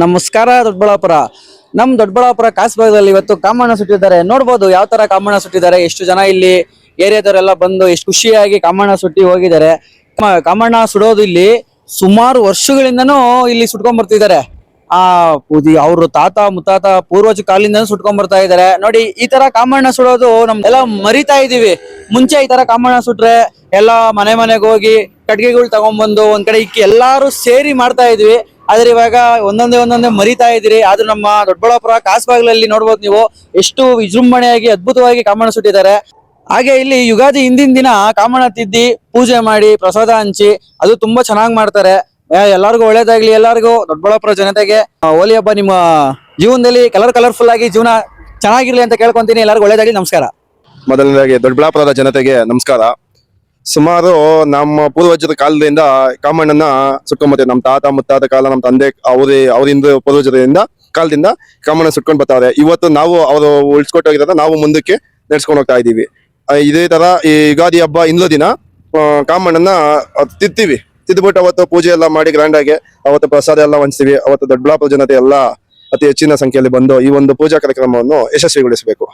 ನಮಸ್ಕಾರ ದೊಡ್ಡಬಳ್ಳಾಪುರ. ದೊಡ್ಡಬಳ್ಳಾಪುರ ಕಾಸ್ಬಾಗದಲ್ಲಿ ಇವತ್ತು ಕಾಮಣ್ಣ ಸುಟ್ಟಿದ್ದಾರೆ. ನೋಡ್ಬೋದು ಯಾವ ತರ ಕಾಮಣ್ಣ ಸುಟ್ಟಿದ್ದಾರೆ. ಎಷ್ಟು ಜನ ಇಲ್ಲಿ ಏರಿಯಾದವರೆಲ್ಲ ಬಂದು ಎಷ್ಟು ಖುಷಿಯಾಗಿ ಕಾಮಣ್ಣ ಸುಟ್ಟಿ ಹೋಗಿದ್ದಾರೆ. ಕಾಮಣ್ಣ ಸುಡೋದು ಇಲ್ಲಿ ಸುಮಾರು ವರ್ಷಗಳಿಂದನೂ ಇಲ್ಲಿ ಸುಟ್ಕೊಂಡ್ ಬರ್ತಿದ್ದಾರೆ. ಅವ್ರ ತಾತ ಮುತ್ತಾತ ಪೂರ್ವಜ ಕಾಲಿಂದ ಸುಟ್ಕೊಂಡ್ ಬರ್ತಾ ಇದಾರೆ. ನೋಡಿ, ಈ ತರ ಕಾಮಣ್ಣ ಸುಡೋದು ನಮ್ಗೆಲ್ಲ ಮರಿತಾ ಇದೀವಿ. ಮುಂಚೆ ಈ ತರ ಕಾಮಣ್ಣ ಸುಟ್ರೆ ಎಲ್ಲಾ ಮನೆಗೆ ಹೋಗಿ ಕಟ್ಗೆಗಳು ತಗೊಂಡ್ಬಂದು ಒಂದ್ ಕಡೆ ಇಕ್ಕಿ ಎಲ್ಲಾರು ಸೇರಿ ಮಾಡ್ತಾ ಇದ್ವಿ. ಆದ್ರೆ ಇವಾಗ ಒಂದೊಂದೇ ಮರಿತಾ ಇದ್ರಿ. ಆದ್ರೂ ನಮ್ಮ ದೊಡ್ಡಬಳ್ಳಾಪುರ ಕಾಸ್ಬಾಗ್ಲಲ್ಲಿ ನೋಡ್ಬೋದು ನೀವು ಎಷ್ಟು ವಿಜೃಂಭಣೆಯಾಗಿ ಅದ್ಭುತವಾಗಿ ಕಾಮಣ್ಣ ಸುಟ್ಟಿದ್ದಾರೆ. ಹಾಗೆ ಇಲ್ಲಿ ಯುಗಾದಿ ಹಿಂದಿನ ದಿನ ಕಾಮಣ್ಣ ತಿದ್ದಿ ಪೂಜೆ ಮಾಡಿ ಪ್ರಸಾದ ಹಂಚಿ ಅದು ತುಂಬಾ ಚೆನ್ನಾಗಿ ಮಾಡ್ತಾರೆ. ಎಲ್ಲರಿಗೂ ಒಳ್ಳೇದಾಗ್ಲಿ. ಎಲ್ಲರಿಗೂ ದೊಡ್ಡಬಳ್ಳಾಪುರ ಜನತೆಗೆ ಹೋಲಿ ಹಬ್ಬ ನಿಮ್ಮ ಜೀವನದಲ್ಲಿ ಕಲರ್ಫುಲ್ ಆಗಿ ಜೀವನ ಚೆನ್ನಾಗಿರ್ಲಿ ಅಂತ ಕೇಳ್ಕೊಂತೀನಿ. ಎಲ್ಲರಿಗೂ ಒಳ್ಳೇದಾಗ್ಲಿ. ನಮಸ್ಕಾರ. ಮೊದಲನೇದಾಗಿ ದೊಡ್ಡಬಳ್ಳಾಪುರದ ಜನತೆಗೆ ನಮಸ್ಕಾರ. ಸುಮಾರು ನಮ್ಮ ಪೂರ್ವಜರ ಕಾಲದಿಂದ ಕಾಮಣ್ಣನ ಸುಟ್ಕೊಂಡ್ಬರ್ತೀವಿ. ನಮ್ಮ ತಾತ ಮುತ್ತಾತ ಕಾಲ, ನಮ್ಮ ತಂದೆ ಅವರಿಂದ ಪೂರ್ವಜರಿಂದ ಕಾಲದಿಂದ ಕಾಮಣ್ಣ ಸುಟ್ಕೊಂಡ್ ಬರ್ತಾರೆ. ಇವತ್ತು ನಾವು ಅವರು ಉಳಿಸ್ಕೊಟ್ಟೋಗಿರೋದ ನಾವು ಮುಂದಕ್ಕೆ ನಡ್ಸ್ಕೊಂಡು ಹೋಗ್ತಾ ಇದೀವಿ. ಇದೇ ತರ ಈ ಯುಗಾದಿ ಹಬ್ಬ ಇಂದ್ಲ ದಿನ ಕಾಮಣ್ಣನ ತಿದ್ಬಿಟ್ಟು ಅವತ್ತು ಪೂಜೆ ಎಲ್ಲ ಮಾಡಿ ಗ್ರ್ಯಾಂಡ್ ಆಗಿ ಅವತ್ತು ಪ್ರಸಾದ ಎಲ್ಲ ಹಂಚ್ತೀವಿ. ಅವತ್ತು ದೊಡ್ಡಬಳ್ಳಾಪುರ ಜನತೆ ಎಲ್ಲ ಅತಿ ಹೆಚ್ಚಿನ ಸಂಖ್ಯೆಯಲ್ಲಿ ಬಂದು ಈ ಒಂದು ಪೂಜಾ ಕಾರ್ಯಕ್ರಮವನ್ನು ಯಶಸ್ವಿಗೊಳಿಸಬೇಕು.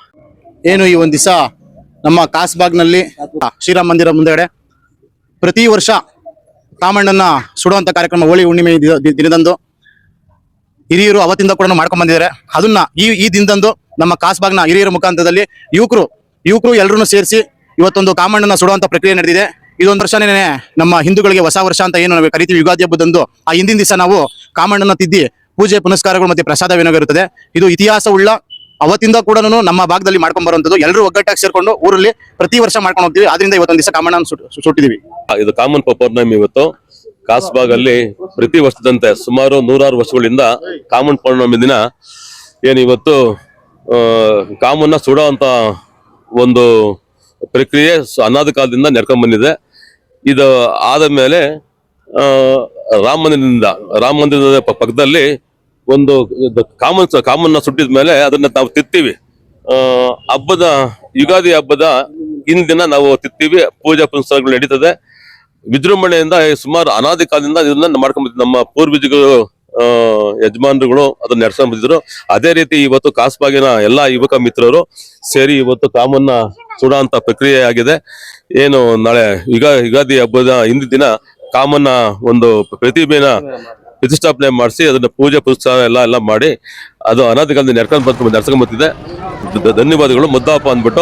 ಏನು ಈ ಒಂದ್ ದಿವಸ ನಮ್ಮ ಕಾಸ್ಬಾಗ್ನಲ್ಲಿ ಶ್ರೀರಾಮ ಮಂದಿರ ಮುಂದೆಗಡೆ ಪ್ರತಿ ವರ್ಷ ಕಾಮಣ್ಣನ ಸುಡುವಂತ ಕಾರ್ಯಕ್ರಮ ಹೋಳಿ ಹುಣ್ಣಿಮೆ ದಿನದಂದು ಹಿರಿಯರು ಅವತ್ತಿಂದ ಕೂಡ ಮಾಡ್ಕೊಂಡ್ ಬಂದಿದ್ದಾರೆ. ಅದನ್ನ ಈ ದಿನದಂದು ನಮ್ಮ ಕಾಸ್ಬಾಗ್ನ ಹಿರಿಯರ ಮುಖಾಂತರದಲ್ಲಿ ಯುವಕರು ಎಲ್ಲರನ್ನು ಸೇರಿಸಿ ಇವತ್ತೊಂದು ಕಾಮಣ್ಣನ ಸುಡುವಂತ ಪ್ರಕ್ರಿಯೆ ನಡೆದಿದೆ. ಇದೊಂದು ವರ್ಷನೇ ನಮ್ಮ ಹಿಂದೂಗಳಿಗೆ ಹೊಸ ವರ್ಷ ಅಂತ ಏನು ನಾವು ಕರಿತೀವಿ. ಯುಗಾದಿ ಹಬ್ಬದಂದು ಆ ಹಿಂದಿನ ದಿವಸ ನಾವು ಕಾಮಣ್ಣನ ತಿದ್ದಿ ಪೂಜೆ ಪುನಸ್ಕಾರಗಳು ಮತ್ತೆ ಪ್ರಸಾದ ವಿನಿಯೋಗ ಇದು ಇತಿಹಾಸ ಉಳ್ಳ ಅವತ್ತಿಂದ ಕೂಡ ನಮ್ಮ ಭಾಗದಲ್ಲಿ ಮಾಡ್ಕೊಂಡ್ ಬರುವಂತದ್ದು. ಎಲ್ಲರೂ ಒಗ್ಗಟ್ಟಾಗಿ ಸೇರ್ಕೊಂಡು ಊರಲ್ಲಿ ಪ್ರತಿ ವರ್ಷ ಮಾಡ್ಕೊಂಡು ಹೋಗ್ತೀವಿ. ಆದ್ರಿಂದ ಇವತ್ತೊಂದು ದಿವಸ ಕಾಮಣ್ಣ ಸುಟ್ಟಿದೀವಿ. ಇದು ಕಾಮನ್ ಪೌರ್ಣಮಿ. ಇವತ್ತು ಕಾಸ್ಬಾಗಲ್ಲಿ ಪ್ರತಿ ವರ್ಷದಂತೆ ಸುಮಾರು 106 ವರ್ಷಗಳಿಂದ ಕಾಮನ್ ಪೌರ್ಣಮಿ ದಿನ ಏನು ಇವತ್ತು ಕಾಮನ್ನ ಸುಡೋಂತ ಒಂದು ಪ್ರಕ್ರಿಯೆ ಅನಾದಿ ಕಾಲದಿಂದ ನಡ್ಕೊಂಡ್ ಬಂದಿದೆ. ಇದು ಆದ ಮೇಲೆ ರಾಮ ಮಂದಿರದ ಪಕ್ಕದಲ್ಲಿ ಒಂದು ಕಾಮನ್ನ ಸುಟ್ಟಿದ ಮೇಲೆ ಅದನ್ನ ನಾವು ತಿತ್ತೀವಿ. ಯುಗಾದಿ ಹಬ್ಬದ ಹಿಂದಿನ ನಾವು ತಿತ್ತೀವಿ. ಪೂಜಾ ಪುನಸ್ಕಾರಗಳು ನಡೀತದೆ ವಿಜೃಂಭಣೆಯಿಂದ. ಸುಮಾರು ಅನಾದಿ ಕಾಲದಿಂದ ಇದನ್ನ ಮಾಡ್ಕೊಂಡ್ಬಂದಿದ್ರು ನಮ್ಮ ಪೂರ್ವಜರು, ಯಜಮಾನರುಗಳು ಅದನ್ನ ನಡ್ಸ್ಕೊಂಡ್ ಬಂದಿದ್ರು. ಅದೇ ರೀತಿ ಇವತ್ತು ಕಾಸ್ಬಾಗಿನ ಎಲ್ಲಾ ಯುವಕ ಮಿತ್ರರು ಸೇರಿ ಇವತ್ತು ಕಾಮನ್ನ ಸುಡೋಂತ ಪ್ರಕ್ರಿಯೆ ಆಗಿದೆ. ಏನು ನಾಳೆ ಯುಗಾದಿ ಹಬ್ಬದ ಹಿಂದಿನ ದಿನ ಕಾಮನ್ನ ಒಂದು ಪ್ರತಿಭೆನ ಪ್ರತಿಷ್ಠಾಪನೆ ಮಾಡಿಸಿ ಅದನ್ನ ಪೂಜೆ ಪುನಸ್ಕಾರ ಎಲ್ಲ ಮಾಡಿ ಅದು ಅನಾದಿ ಕಾಲದಿಂದ ನಡ್ಸ್ಕೊಂಡ್ ಬರ್ತಿದೆ. ಧನ್ಯವಾದಗಳು. ಮುದ್ದಪ್ಪ ಅಂದ್ಬಿಟ್ಟು